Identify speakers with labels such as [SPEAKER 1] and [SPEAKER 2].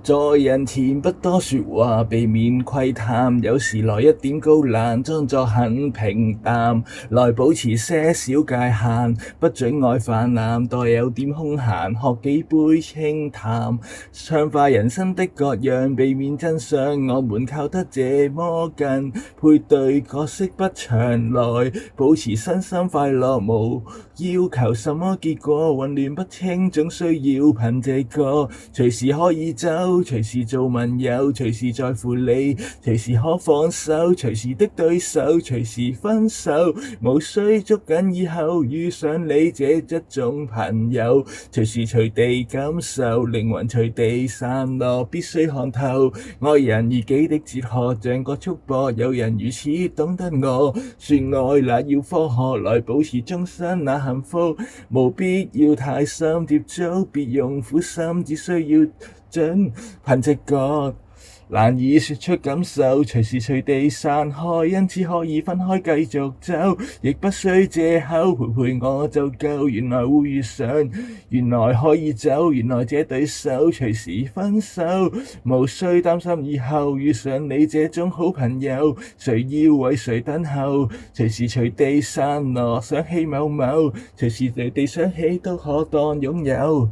[SPEAKER 1] 在人前不多說話，避免窺探。有時來一點高冷，裝作很平淡，來保持些小界限。不准愛泛濫，待有點空閒，喝幾杯清淡，暢化人生的各樣，避免真相。我們靠得這麼近，配對角色不長，來保持身心快樂，無要求什麼結果。混亂不清，總需要憑這個，隨時可以走，隨時做盟友，隨時在乎你，隨時可放手，隨時的對手，隨時分手，無需捉緊以後遇上你這一種朋友，隨時隨地感受，靈魂隨地散落，必須看透愛人如己的哲學，像個束縛，有人如此懂得我，說愛那要科學，來保持終身那幸福，無必要太深接觸，別用苦心，只需要準憑直覺，難以說出感受，隨時隨地散開，因此可以分開繼續走，亦不需藉口，陪我就夠。原來會遇上，原來可以走，原來這對手隨時分手，無需擔心以後遇上你這種好朋友，誰要為誰等候，隨時隨地散落，想起某某，隨時隨地想起都可當擁有。